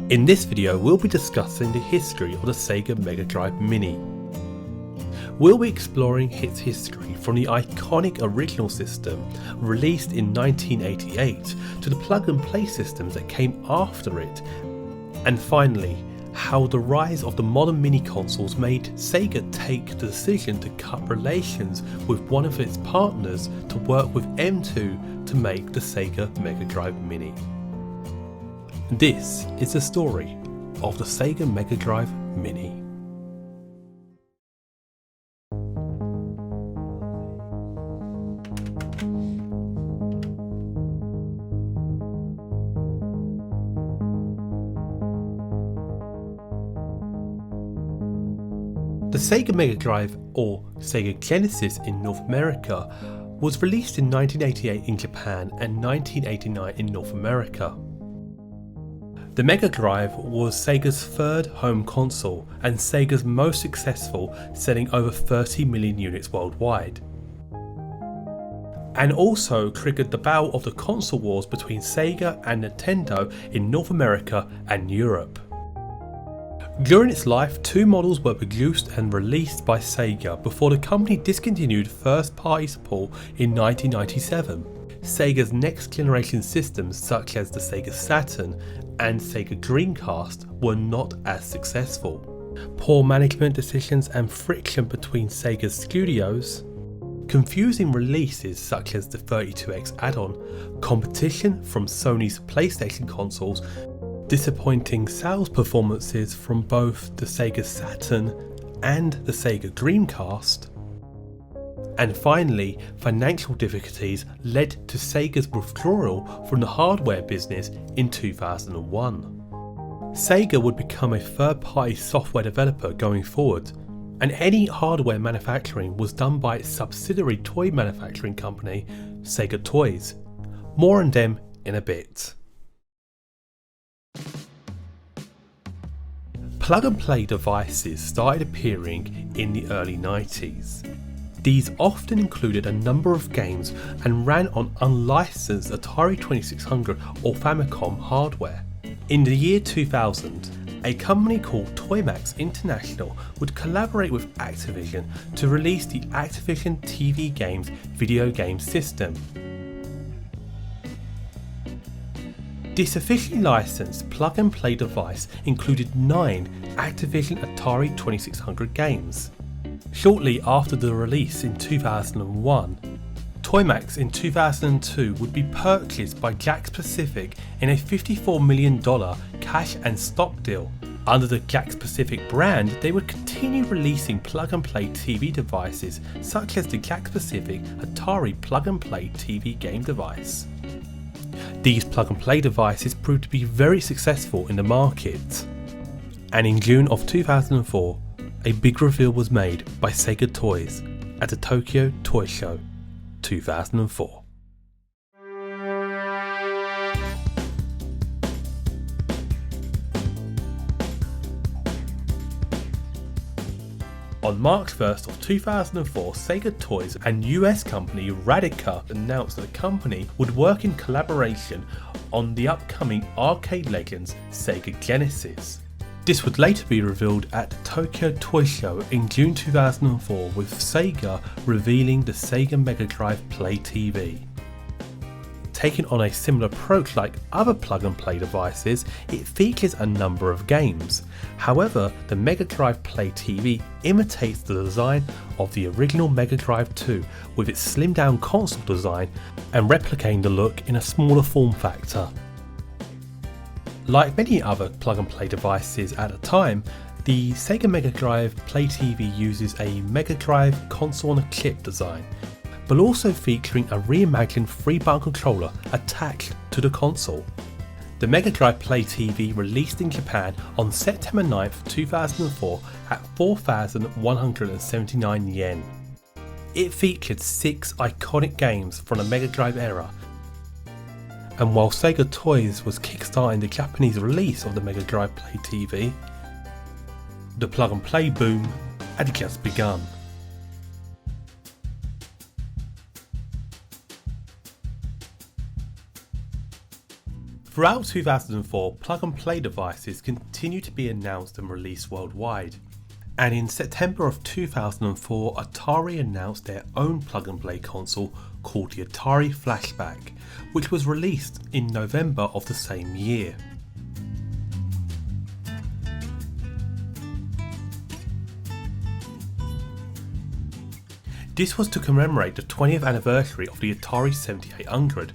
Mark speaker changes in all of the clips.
Speaker 1: In this video we'll be discussing the history of the Sega Mega Drive Mini. We'll be exploring its history from the iconic original system released in 1988 to the plug and play systems that came after it, and finally how the rise of the modern mini consoles made Sega take the decision to cut relations with one of its partners to work with M2 to make the Sega Mega Drive Mini. This is the story of the Sega Mega Drive Mini. The Sega Mega Drive, or Sega Genesis in North America, was released in 1988 in Japan and 1989 in North America. The Mega Drive was Sega's third home console and Sega's most successful, selling over 30 million units worldwide, and also triggered the battle of the console wars between Sega and Nintendo in North America and Europe. During its life, two models were produced and released by Sega before the company discontinued first-party support in 1997. Sega's next generation systems such as the Sega Saturn and Sega Dreamcast were not as successful. Poor management decisions and friction between Sega's studios, confusing releases such as the 32X add-on, competition from Sony's PlayStation consoles, disappointing sales performances from both the Sega Saturn and the Sega Dreamcast, and finally financial difficulties led to Sega's withdrawal from the hardware business in 2001. Sega would become a third-party software developer going forward, and any hardware manufacturing was done by its subsidiary toy manufacturing company, Sega Toys. More on them in a bit. Plug-and-play devices started appearing in the early 90s. These often included a number of games and ran on unlicensed Atari 2600 or Famicom hardware. In the year 2000, a company called Toymax International would collaborate with Activision to release the Activision TV Games video game system. This officially licensed plug-and-play device included 9 Activision Atari 2600 games. Shortly after the release in 2001, Toymax in 2002 would be purchased by Jakks Pacific in a $54 million cash and stock deal. Under the Jakks Pacific brand, they would continue releasing plug-and-play TV devices such as the Jakks Pacific Atari plug-and-play TV game device. These plug-and-play devices proved to be very successful in the market, and in June of 2004, a big reveal was made by Sega Toys at the Tokyo Toy Show 2004. On March 1st of 2004, Sega Toys and US company Radica announced that the company would work in collaboration on the upcoming Arcade Legends Sega Genesis. This would later be revealed at the Tokyo Toy Show in June 2004, with Sega revealing the Sega Mega Drive Play TV. Taking on a similar approach like other plug-and-play devices, it features a number of games. However, the Mega Drive Play TV imitates the design of the original Mega Drive 2 with its slimmed-down console design and replicating the look in a smaller form factor. Like many other plug-and-play devices at the time, the Sega Mega Drive Play TV uses a Mega Drive console-on-a-chip design, but also featuring a reimagined 3-button controller attached to the console. The Mega Drive Play TV released in Japan on September 9th, 2004 at 4,179 yen. It featured 6 iconic games from the Mega Drive era, and while Sega Toys was kickstarting the Japanese release of the Mega Drive Play TV, the plug-and-play boom had just begun. Throughout 2004, plug-and-play devices continued to be announced and released worldwide. And in September of 2004, Atari announced their own plug-and-play console called the Atari Flashback, which was released in November of the same year. This was to commemorate the 20th anniversary of the Atari 7800.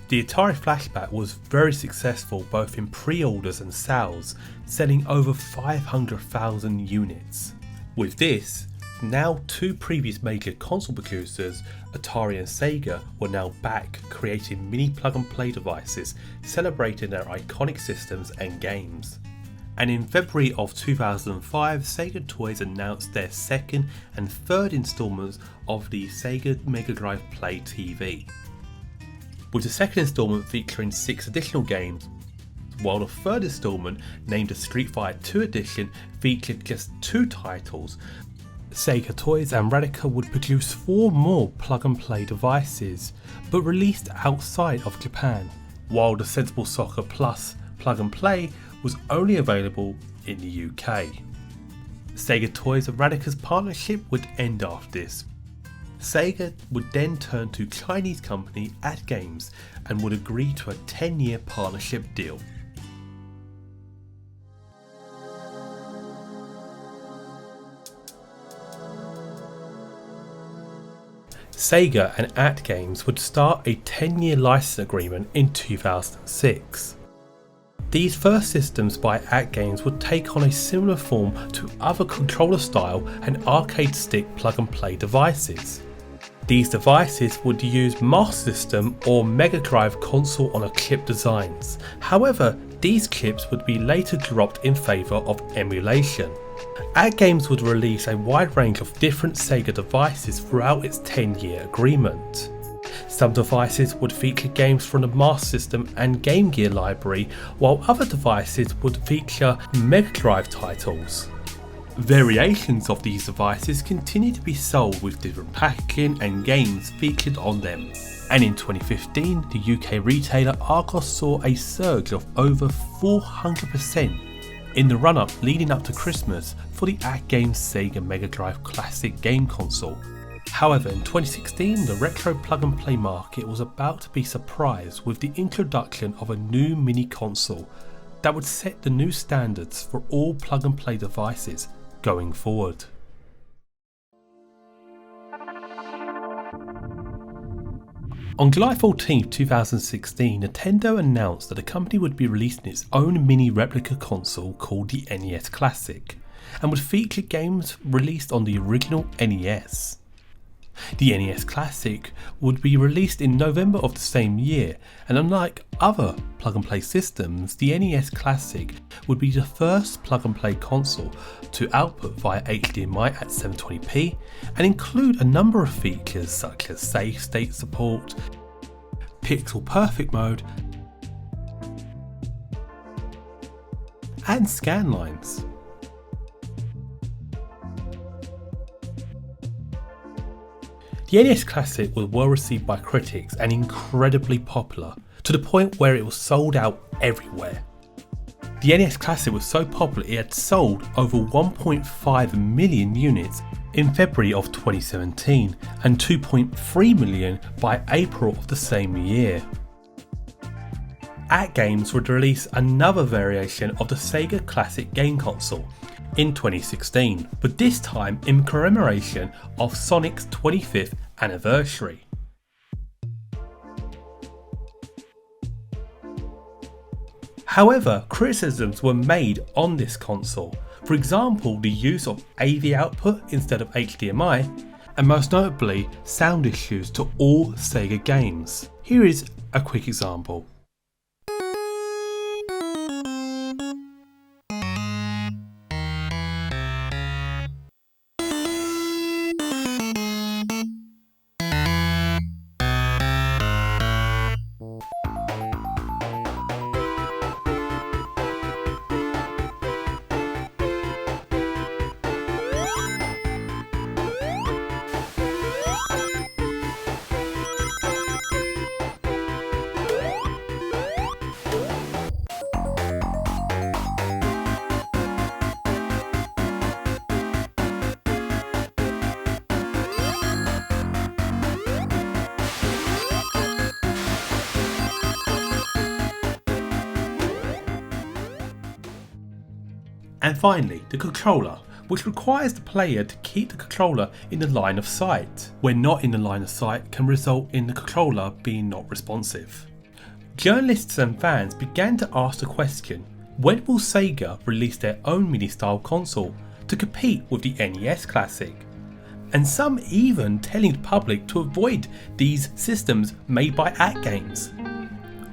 Speaker 1: The Atari Flashback was very successful both in pre-orders and sales, selling over 500,000 units. With this, now two previous major console producers, Atari and Sega, were now back creating mini plug-and-play devices, celebrating their iconic systems and games. And in February of 2005, Sega Toys announced their second and third installments of the Sega Mega Drive Play TV, with the second installment featuring 6 additional games, while the third installment, named the Street Fighter II Edition, featured just 2 titles. Sega Toys and Radica would produce 4 more plug-and-play devices, but released outside of Japan, while the Sensible Soccer Plus plug-and-play was only available in the UK. Sega Toys and Radica's partnership would end after this. Sega would then turn to Chinese company AtGames and would agree to a 10-year partnership deal. Sega and AtGames would start a 10-year license agreement in 2006. These first systems by AtGames would take on a similar form to other controller style and arcade stick plug-and-play devices. These devices would use Master System or Mega Drive console on a chip designs. However, these chips would be later dropped in favour of emulation. AtGames would release a wide range of different Sega devices throughout its 10-year agreement. Some devices would feature games from the Master System and Game Gear library, while other devices would feature Mega Drive titles. Variations of these devices continue to be sold with different packaging and games featured on them. And in 2015, the UK retailer Argos saw a surge of over 400% in the run-up leading up to Christmas for the AtGames Sega Mega Drive Classic game console. However, in 2016, the retro plug-and-play market was about to be surprised with the introduction of a new mini console that would set the new standards for all plug-and-play devices going forward. On July 14, 2016, Nintendo announced that the company would be releasing its own mini replica console called the NES Classic, and would feature games released on the original NES. The NES Classic would be released in November of the same year, and unlike other plug-and-play systems, the NES Classic would be the first plug-and-play console to output via HDMI at 720p and include a number of features such as save state support, pixel perfect mode, and scan lines. The NES Classic was well received by critics and incredibly popular, to the point where it was sold out everywhere. The NES Classic was so popular it had sold over 1.5 million units in February of 2017 and 2.3 million by April of the same year. AtGames would release another variation of the Sega Classic game console in 2016, but this time in commemoration of Sonic's 25th anniversary. However, criticisms were made on this console, for example the use of AV output instead of HDMI, and most notably sound issues to all Sega games. Here is a quick example. And finally, the controller, which requires the player to keep the controller in the line of sight. When not in the line of sight can result in the controller being not responsive. Journalists and fans began to ask the question, when will Sega release their own mini-style console to compete with the NES Classic? And some even telling the public to avoid these systems made by AtGames.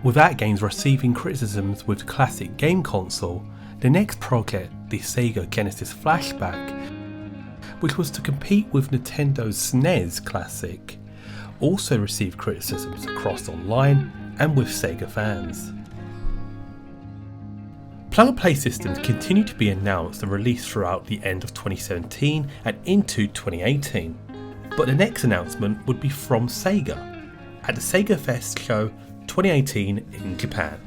Speaker 1: With AtGames receiving criticisms with the classic game console, the next project, the Sega Genesis Flashback, which was to compete with Nintendo's SNES Classic, also received criticisms across online and with Sega fans. Plug-and-play systems continued to be announced and released throughout the end of 2017 and into 2018, but the next announcement would be from Sega at the Sega Fest show 2018 in Japan.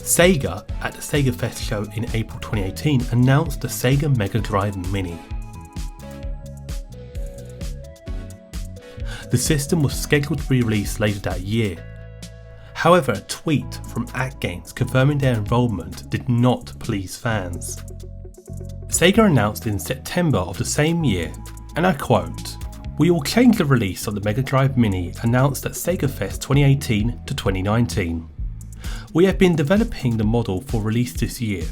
Speaker 1: Sega, at the Sega Fest show in April 2018, announced the Sega Mega Drive Mini. The system was scheduled to be released later that year. However, a tweet from AtGames confirming their involvement did not please fans. Sega announced in September of the same year, and I quote, "We will change the release of the Mega Drive Mini announced at Sega Fest 2018 to 2019. We have been developing the model for release this year,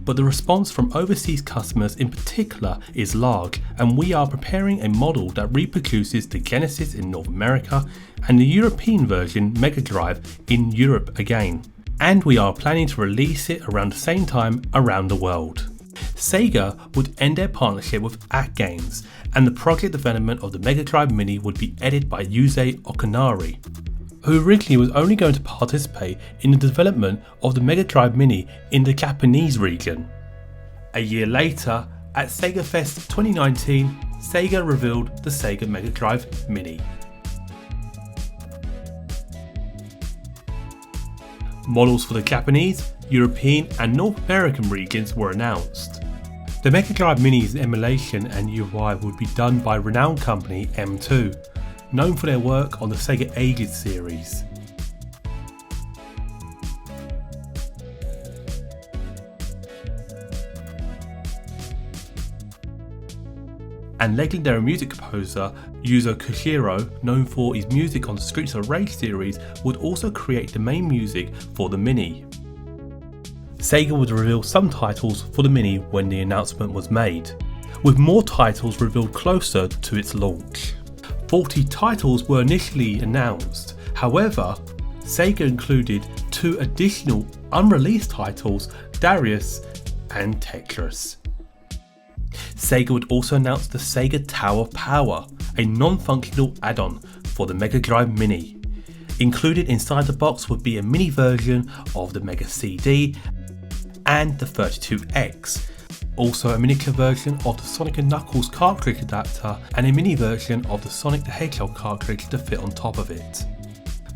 Speaker 1: but the response from overseas customers in particular is large, and we are preparing a model that reproduces the Genesis in North America and the European version Mega Drive in Europe again, and we are planning to release it around the same time around the world." Sega would end their partnership with AtGames, and the project development of the Mega Drive Mini would be edited by Yuzo Okanari, who originally was only going to participate in the development of the Mega Drive Mini in the Japanese region. A year later, at Sega Fest 2019, Sega revealed the Sega Mega Drive Mini. Models for the Japanese, European and North American regions were announced. The Mega Drive Mini's emulation and UI would be done by renowned company M2, known for their work on the Sega Ages series. And legendary music composer Yuzo Koshiro, known for his music on the Streets of Rage series, would also create the main music for the Mini. Sega would reveal some titles for the Mini when the announcement was made, with more titles revealed closer to its launch. 40 titles were initially announced, however, Sega included 2 additional unreleased titles, Darius and Tetris. Sega would also announce the Sega Tower Power, a non-functional add-on for the Mega Drive Mini. Included inside the box would be a mini version of the Mega CD and the 32X, also a miniature version of the Sonic & Knuckles cartridge adapter and a mini version of the Sonic the Hedgehog cartridge to fit on top of it.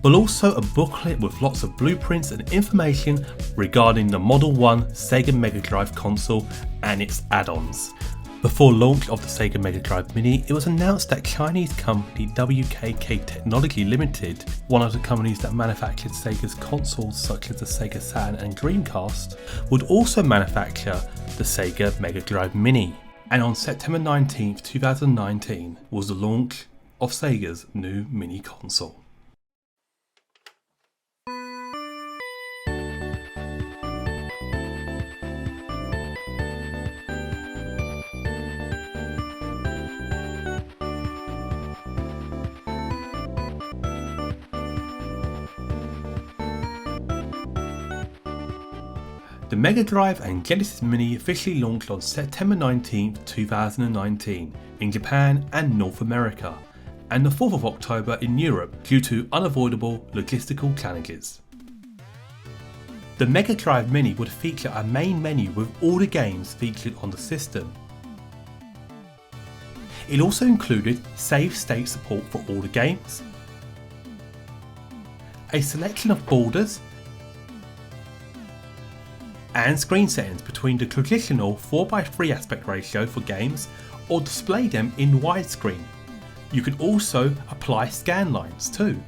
Speaker 1: But also a booklet with lots of blueprints and information regarding the Model 1 Sega Mega Drive console and its add-ons. Before launch of the Sega Mega Drive Mini, it was announced that Chinese company WKK Technology Limited, one of the companies that manufactured Sega's consoles such as the Sega Saturn and Dreamcast, would also manufacture the Sega Mega Drive Mini. And on September 19th, 2019 was the launch of Sega's new mini console. The Mega Drive and Genesis Mini officially launched on September 19, 2019 in Japan and North America, and the 4th of October in Europe due to unavoidable logistical challenges. The Mega Drive Mini would feature a main menu with all the games featured on the system. It also included save state support for all the games, a selection of borders, and screen settings between the traditional 4:3 aspect ratio for games or display them in widescreen. You can also apply scan lines too.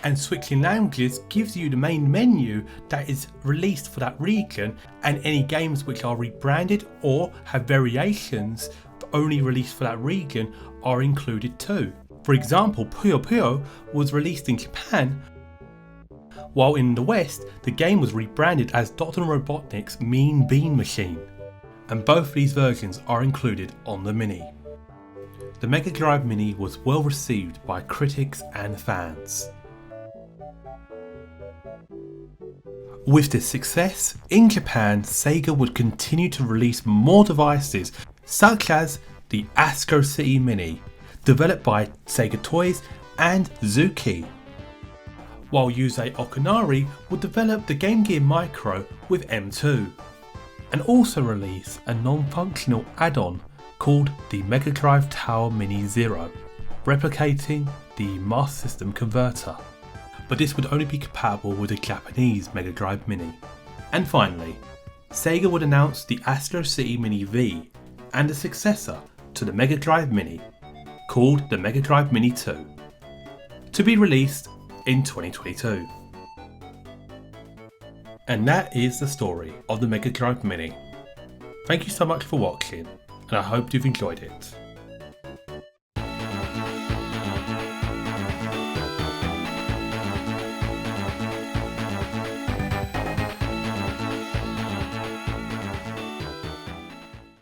Speaker 1: And switching languages gives you the main menu that is released for that region, and any games which are rebranded or have variations but only released for that region are included too. For example, Puyo Puyo was released in Japan, while in the West the game was rebranded as Dr. Robotnik's Mean Bean Machine, and both these versions are included on the Mini. The Mega Drive Mini was well received by critics and fans. With this success, in Japan, Sega would continue to release more devices such as the Astro City Mini, developed by Sega Toys and Zuki, while Yusei Okanari would develop the Game Gear Micro with M2, and also release a non-functional add-on called the Mega Drive Tower Mini Zero, replicating the Master System converter. But this would only be compatible with the Japanese Mega Drive Mini. And finally, Sega would announce the Astro City Mini V and a successor to the Mega Drive Mini called the Mega Drive Mini 2, to be released in 2022. And that is the story of the Mega Drive Mini. Thank you so much for watching, and I hope you've enjoyed it.